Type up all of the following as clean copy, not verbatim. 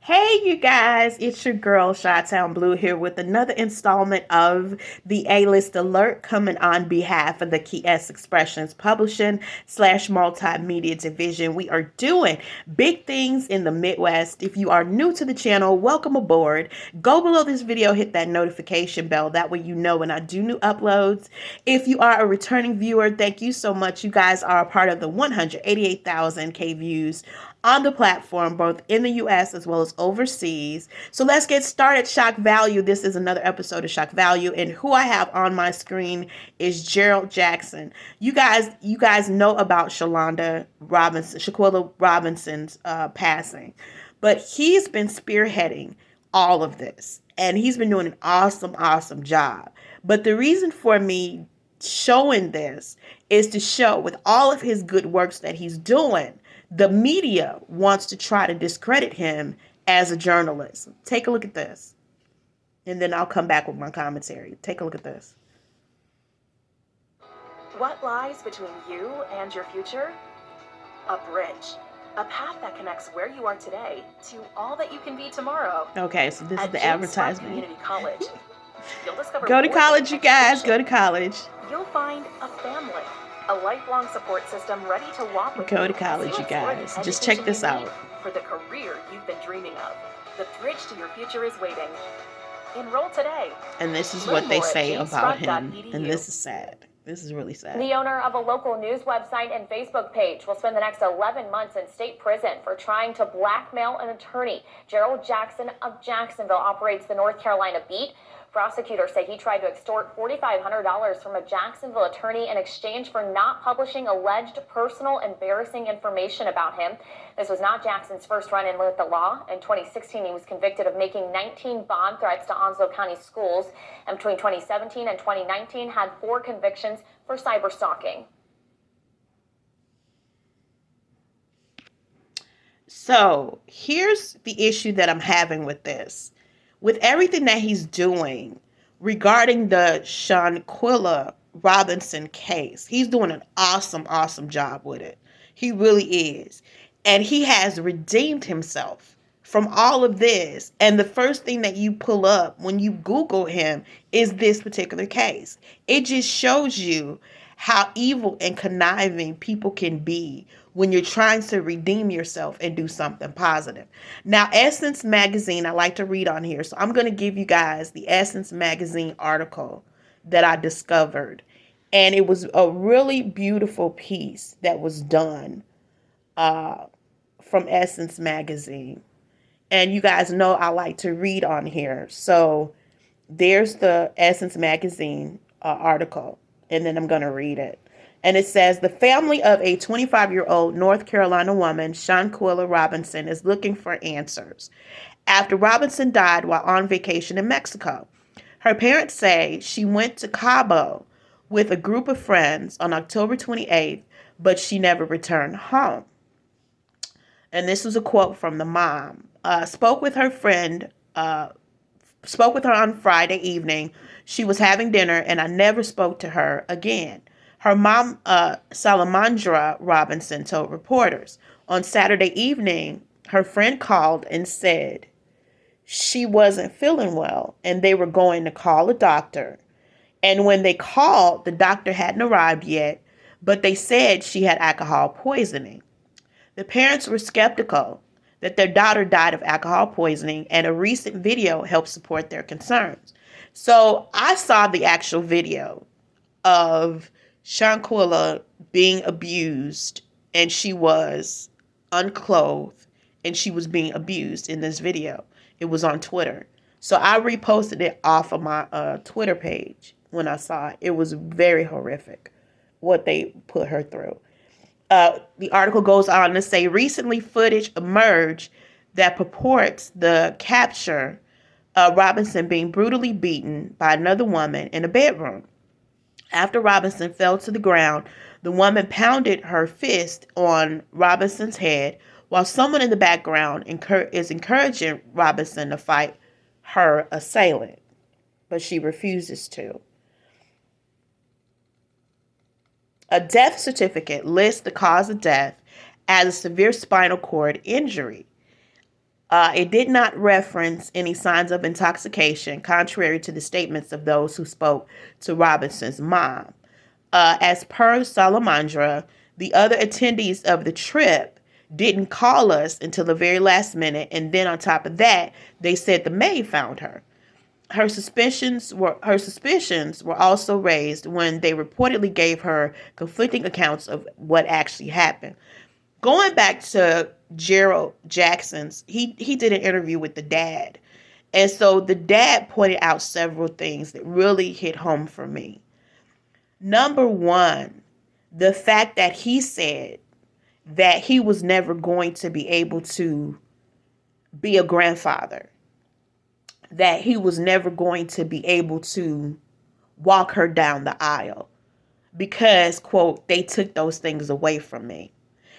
Hey, you guys, it's your girl, Chi-Town Blue, here with another installment of the A-List Alert coming on behalf of the Key S Expressions Publishing slash Multimedia Division. We are doing big things in the Midwest. If you are new to the channel, welcome aboard. Go below this video, hit that notification bell. That way you know when I do new uploads. If you are a returning viewer, thank you so much. You guys are a part of the 188,000 K views on the platform, both in the US as well as overseas. So let's get started. Shock Value. This is another episode of Shock Value, and who I have on my screen is Gerald Jackson. You guys know about Shaquilla Robinson's passing, but he's been spearheading all of this, and he's been doing an awesome job. But the reason for me showing this is to show with all of his good works that he's doing, the media wants to try to discredit him as a journalist. Take a look at this, and then I'll come back with my commentary. Take a look at this. What lies between you and your future? A bridge. A path that connects where you are today to all that you can be tomorrow. Okay, so this is the advertisement. Community College. You'll discover Go to college, you guys. Go to college. You'll find a family, a lifelong support system ready to walk with you. Go to college, you guys. Just check this out. For the career you've been dreaming of. The bridge to your future is waiting. Enroll today. And this is what they say about him. And this is sad. This is really sad. The owner of a local news website and Facebook page will spend the next 11 months in state prison for trying to blackmail an attorney. Gerald Jackson of Jacksonville operates the North Carolina beat. Prosecutors say he tried to extort $4,500 from a Jacksonville attorney in exchange for not publishing alleged personal embarrassing information about him. This was not Jackson's first run-in with the law. In 2016, he was convicted of making 19 bomb threats to Onslow County schools, and between 2017 and 2019 had 4 convictions for cyberstalking. So here's the issue that I'm having with this. With everything that he's doing regarding the Shanquella Robinson case, he's doing an awesome job with it. He really is. And he has redeemed himself from all of this. And the first thing that you pull up when you Google him is this particular case. It just shows you how evil and conniving people can be when you're trying to redeem yourself and do something positive. Now, Essence Magazine, I like to read on here. So I'm going to give you guys the Essence Magazine article that I discovered. And it was a really beautiful piece that was done from Essence Magazine. And you guys know I like to read on here. So there's the Essence Magazine article. And then I'm going to read it. And it says, the family of a 25-year-old North Carolina woman, Shanquella Robinson, is looking for answers after Robinson died while on vacation in Mexico. Her parents say she went to Cabo with a group of friends on October 28th, but she never returned home. And this was a quote from the mom. Spoke with her on Friday evening. She was having dinner, and I never spoke to her again. Her mom, Salamandra Robinson, told reporters. On Saturday evening, her friend called and said she wasn't feeling well, and they were going to call a doctor. And when they called, the doctor hadn't arrived yet, but they said she had alcohol poisoning. The parents were skeptical that their daughter died of alcohol poisoning, and a recent video helped support their concerns. So I saw the actual video of Shanquella being abused, and she was unclothed, and she was being abused in this video. It was on Twitter. So I reposted it off of my Twitter page when I saw it. It was very horrific what they put her through. The article goes on to say recently footage emerged that purports the capture of Robinson being brutally beaten by another woman in a bedroom. After Robinson fell to the ground, the woman pounded her fist on Robinson's head while someone in the background is encouraging Robinson to fight her assailant, but she refuses to. A death certificate lists the cause of death as a severe spinal cord injury. It did not reference any signs of intoxication, contrary to the statements of those who spoke to Robinson's mom. As per Salamandra, the other attendees of the trip didn't call us until the very last minute, and then on top of that, they said the maid found her. Her suspicions were also raised when they reportedly gave her conflicting accounts of what actually happened. Going back to Gerald Jackson's, he did an interview with the dad. And so the dad pointed out several things that really hit home for me. Number one, the fact that he said that he was never going to be able to be a grandfather, that he was never going to be able to walk her down the aisle because, quote, they took those things away from me.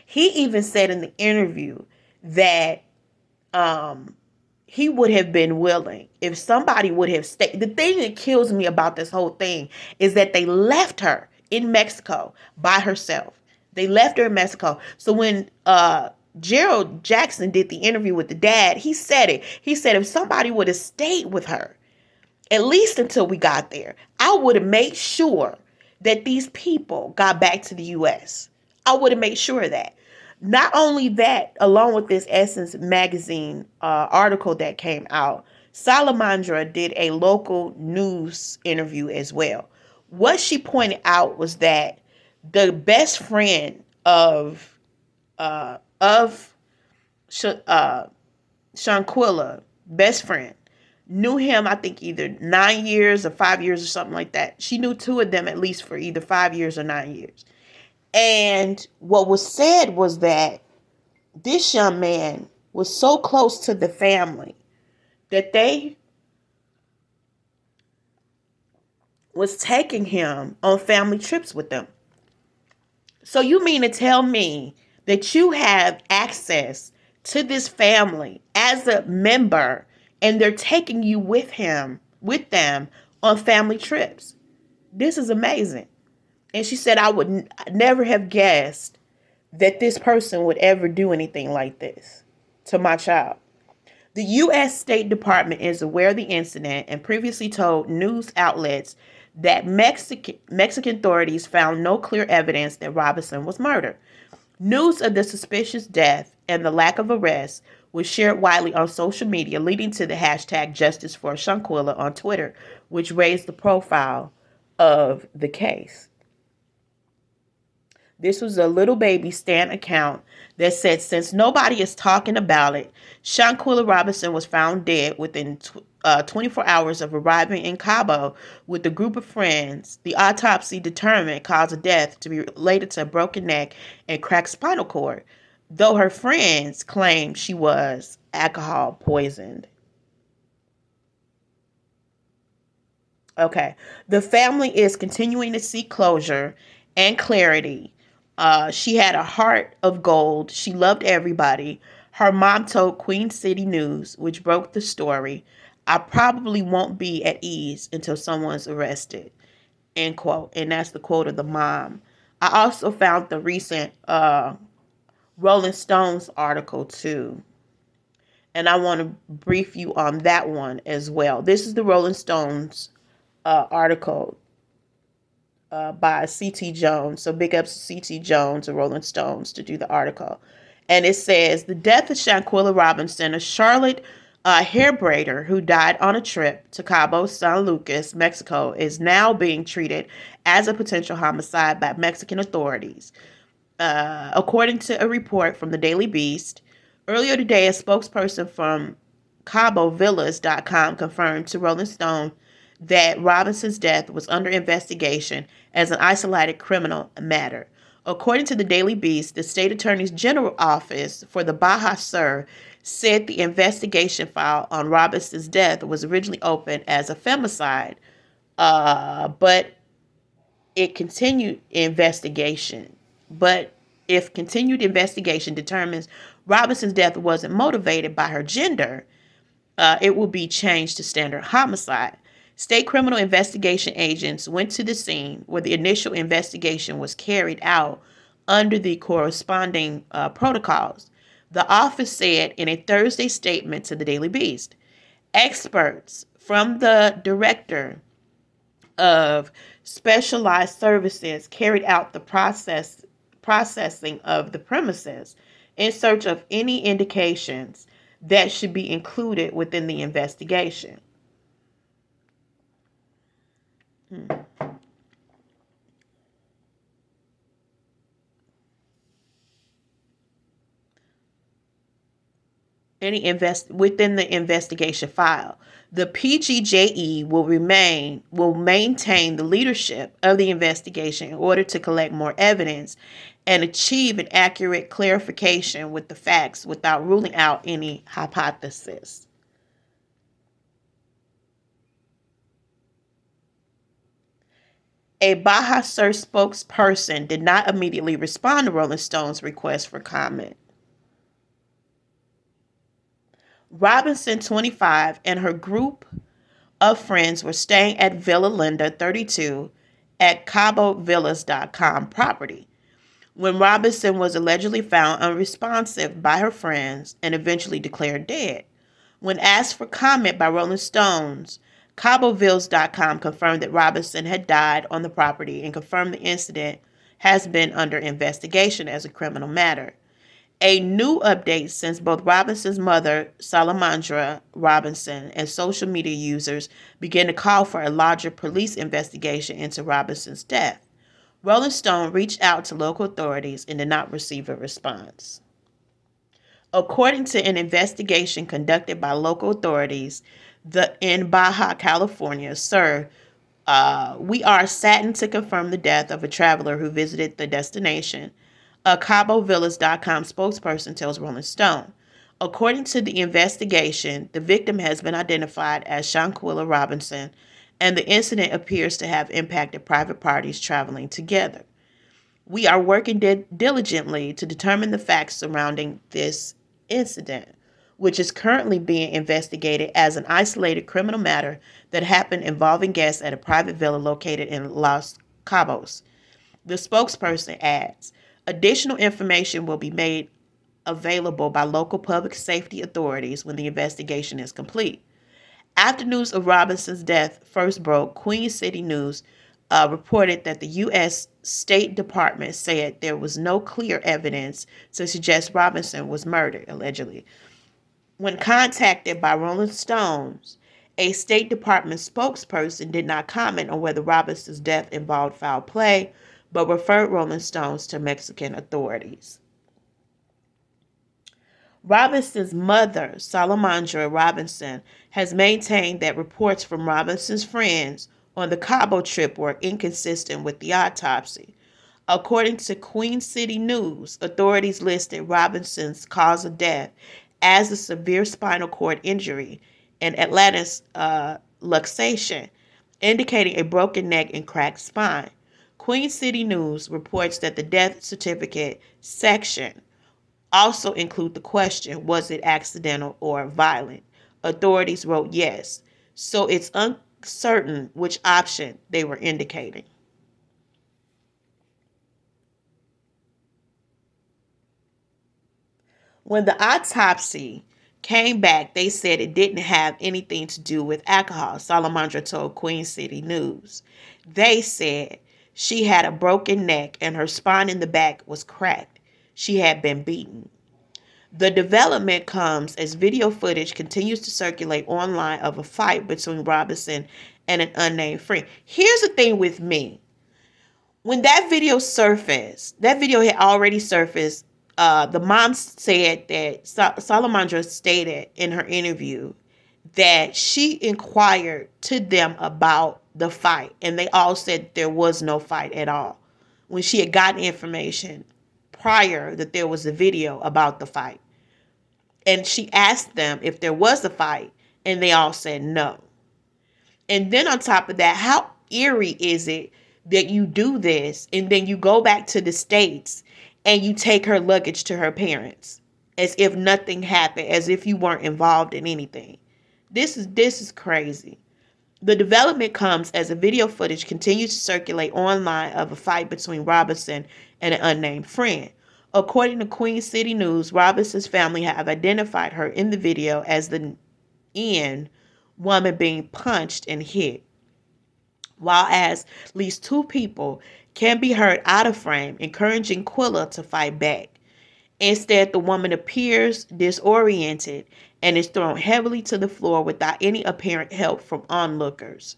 He even said in the interview that he would have been willing if somebody would have stayed. The thing that kills me about this whole thing is that they left her in Mexico by herself. They left her in Mexico. So when Gerald Jackson did the interview with the dad, he said it. He said if somebody would have stayed with her, at least until we got there, I would have made sure that these people got back to the U.S. I would have made sure of that. Not only that, along with this Essence magazine article that came out, Salamandra did a local news interview as well. What she pointed out was that the best friend of Shanquella, best friend, knew him, I think, either 9 years or 5 years or something like that. She knew two of them at least for either 5 years or 9 years. And what was said was that this young man was so close to the family that they was taking him on family trips with them. So you mean to tell me that you have access to this family as a member and they're taking you with them on family trips? This is amazing. And she said, I would never have guessed that this person would ever do anything like this to my child. The U.S. State Department is aware of the incident and previously told news outlets that Mexican authorities found no clear evidence that Robinson was murdered. News of the suspicious death and the lack of arrest was shared widely on social media, leading to the hashtag Justice for Shanquella on Twitter, which raised the profile of the case. This was a little baby Stan account that said, since nobody is talking about it, Shanquella Robinson was found dead within 24 hours of arriving in Cabo with a group of friends. The autopsy determined cause of death to be related to a broken neck and cracked spinal cord, though her friends claimed she was alcohol poisoned. Okay. The family is continuing to seek closure and clarity. She had a heart of gold. She loved everybody. Her mom told Queen City News, which broke the story, I probably won't be at ease until someone's arrested, end quote. And that's the quote of the mom. I also found the recent Rolling Stones article too. And I want to brief you on that one as well. This is the Rolling Stones article by C.T. Jones. So big ups to C.T. Jones and Rolling Stones to do the article. And it says, the death of Shanquella Robinson, a Charlotte hair braider who died on a trip to Cabo San Lucas, Mexico, is now being treated as a potential homicide by Mexican authorities. According to a report from the Daily Beast, earlier today, a spokesperson from CaboVillas.com confirmed to Rolling Stone that Robinson's death was under investigation as an isolated criminal matter. According to the Daily Beast, the state attorney's general office for the Baja Sur said the investigation file on Robinson's death was originally opened as a femicide, but if continued investigation determines Robinson's death wasn't motivated by her gender, it will be changed to standard homicide. State criminal investigation agents went to the scene where the initial investigation was carried out under the corresponding protocols. The office said in a Thursday statement to the Daily Beast. Experts from the director of specialized services carried out the processing of the premises in search of any indications that should be included within the investigation. Within the investigation file. The PGJE will maintain the leadership of the investigation in order to collect more evidence and achieve an accurate clarification with the facts without ruling out any hypothesis. A Baja Sur spokesperson did not immediately respond to Rolling Stone's request for comment. Robinson, 25, and her group of friends were staying at Villa Linda, 32, at CaboVillas.com property when Robinson was allegedly found unresponsive by her friends and eventually declared dead. When asked for comment by Rolling Stones, CaboVillas.com confirmed that Robinson had died on the property and confirmed the incident has been under investigation as a criminal matter. A new update since both Robinson's mother, Salamandra Robinson, and social media users began to call for a larger police investigation into Robinson's death. Rolling Stone reached out to local authorities and did not receive a response. According to an investigation conducted by local authorities in Baja California, we are saddened to confirm the death of a traveler who visited the destination. A CaboVillas.com spokesperson tells Rolling Stone. According to the investigation, the victim has been identified as Shanquella Robinson, and the incident appears to have impacted private parties traveling together. We are working diligently to determine the facts surrounding this incident, which is currently being investigated as an isolated criminal matter that happened involving guests at a private villa located in Los Cabos. The spokesperson adds, additional information will be made available by local public safety authorities when the investigation is complete. After news of Robinson's death first broke, Queen City News reported that the U.S. State Department said there was no clear evidence to suggest Robinson was murdered, allegedly. When contacted by Rolling Stones, a State Department spokesperson did not comment on whether Robinson's death involved foul play, but referred Rolling Stones to Mexican authorities. Robinson's mother, Salamandra Robinson, has maintained that reports from Robinson's friends on the Cabo trip were inconsistent with the autopsy. According to Queen City News, authorities listed Robinson's cause of death as a severe spinal cord injury and Atlantis luxation, indicating a broken neck and cracked spine. Queen City News reports that the death certificate section also include the question, was it accidental or violent? Authorities wrote yes, so it's uncertain which option they were indicating. When the autopsy came back, they said it didn't have anything to do with alcohol, Salamandra told Queen City News. They said she had a broken neck and her spine in the back was cracked. She had been beaten. The development comes as video footage continues to circulate online of a fight between Robinson and an unnamed friend. Here's the thing with me. When that video surfaced, that video had already surfaced. The mom said that Salamandra stated in her interview that she inquired to them about the fight, and they all said there was no fight at all. When she had gotten information prior that there was a video about the fight. And she asked them if there was a fight, and they all said no. And then on top of that, how eerie is it that you do this and then you go back to the States and you take her luggage to her parents as if nothing happened, as if you weren't involved in anything. This is crazy. The development comes as a video footage continues to circulate online of a fight between Robinson and an unnamed friend. According to Queen City News, Robinson's family have identified her in the video as the N woman being punched and hit, while as least two people can be heard out of frame encouraging Quilla to fight back. Instead, the woman appears disoriented and is thrown heavily to the floor without any apparent help from onlookers.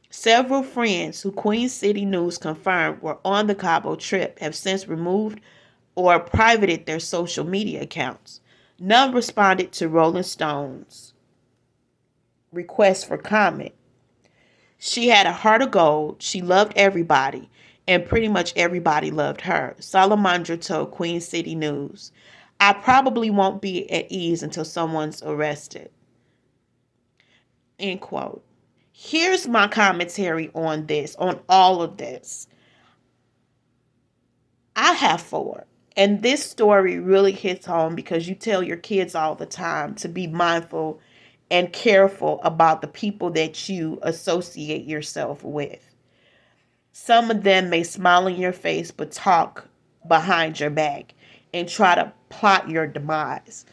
Several friends who Queen City News confirmed were on the Cabo trip have since removed or privated their social media accounts. None responded to Rolling Stone's request for comment. She had a heart of gold, she loved everybody, and pretty much everybody loved her, Salamandra told Queen City News. I probably won't be at ease until someone's arrested. End quote. Here's my commentary on this, on all of this. I have four. And this story really hits home because you tell your kids all the time to be mindful and careful about the people that you associate yourself with. Some of them may smile in your face but talk behind your back and try to plot your demise.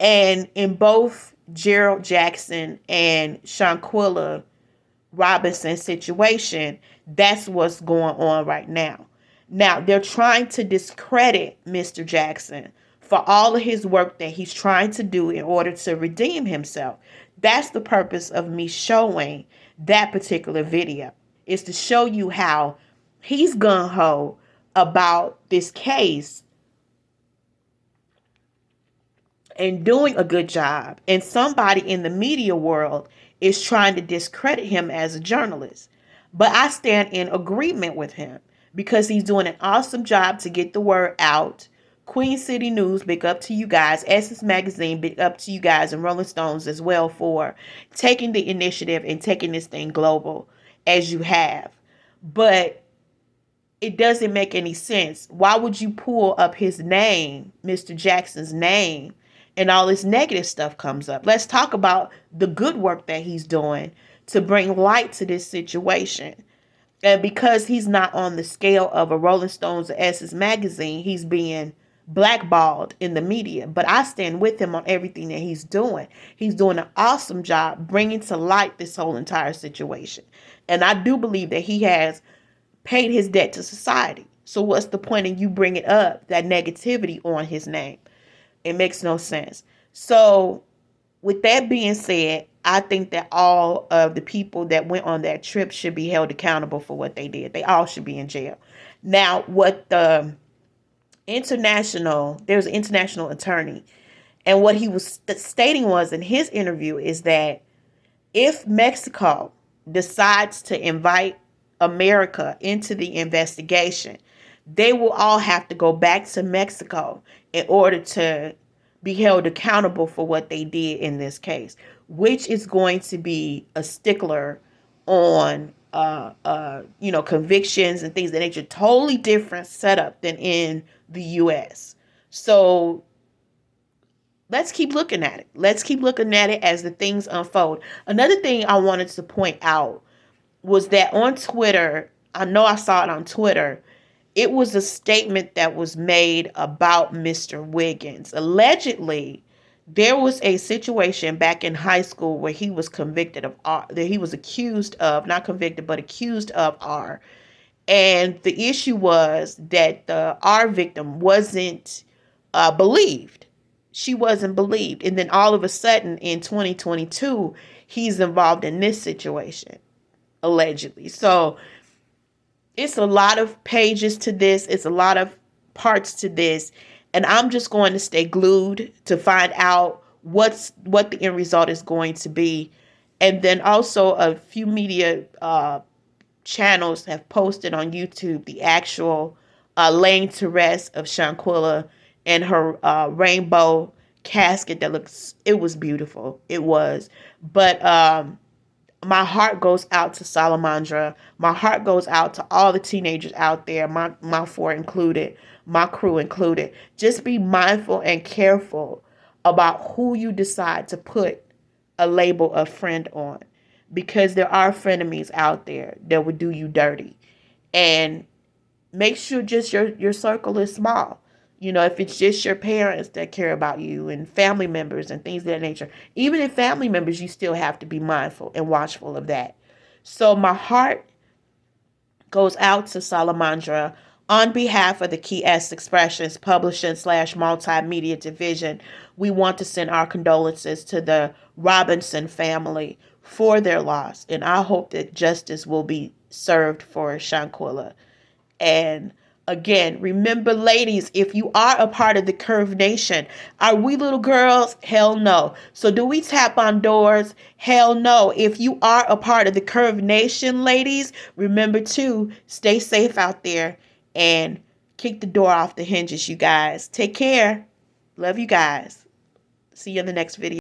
And in both Gerald Jackson and Shanquella Robinson situation, that's what's going on right now. Now, they're trying to discredit Mr. Jackson for all of his work that he's trying to do in order to redeem himself. That's the purpose of me showing that particular video, is to show you how he's gung-ho about this case and doing a good job. And somebody in the media world is trying to discredit him as a journalist. But I stand in agreement with him because he's doing an awesome job to get the word out. Queen City News, big up to you guys. Essence Magazine, big up to you guys, and Rolling Stones as well for taking the initiative and taking this thing global as you have. But it doesn't make any sense. Why would you pull up his name, Mr. Jackson's name, and all this negative stuff comes up? Let's talk about the good work that he's doing to bring light to this situation. And because he's not on the scale of a Rolling Stones or Essence Magazine, he's being blackballed in the media. But I stand with him on everything that he's doing. He's doing an awesome job bringing to light this whole entire situation. And I do believe that he has paid his debt to society. So what's the point in you bringing up that negativity on his name? It makes no sense. So with that being said, I think that all of the people that went on that trip should be held accountable for what they did. They all should be in jail. Now, what there's an international attorney, and what he was stating was in his interview is that if Mexico decides to invite America into the investigation, they will all have to go back to Mexico in order to be held accountable for what they did in this case, which is going to be a stickler on convictions and things that nature. Totally different setup than in the US. So let's keep looking at it. Let's keep looking at it as the things unfold. Another thing I wanted to point out was that on Twitter, I know I saw it on Twitter, it was a statement that was made about Mr. Wiggins. Allegedly, there was a situation back in high school where he was convicted of R, that he was accused of, not convicted, but accused of R. And the issue was that the R victim wasn't believed. She wasn't believed. And then all of a sudden in 2022, he's involved in this situation, allegedly. So it's a lot of pages to this. It's a lot of parts to this. And I'm just going to stay glued to find out what the end result is going to be. And then also a few media channels have posted on YouTube the actual laying to rest of Shanquella and her rainbow casket it was beautiful. It was. But my heart goes out to Salamandra. My heart goes out to all the teenagers out there, my four included, my crew included. Just be mindful and careful about who you decide to put a label of friend on, because there are frenemies out there that would do you dirty. And make sure just your circle is small. You know, if it's just your parents that care about you and family members and things of that nature, even in family members, you still have to be mindful and watchful of that. So my heart goes out to Salamandra on behalf of the Key S Expressions Publishing / Multimedia Division. We want to send our condolences to the Robinson family for their loss, and I hope that justice will be served for Shanquella. And again, remember, ladies, if you are a part of the Curve Nation, are we little girls? Hell no. So do we tap on doors? Hell no. If you are a part of the Curve Nation, ladies, remember to stay safe out there and kick the door off the hinges, you guys. Take care. Love you guys. See you in the next video.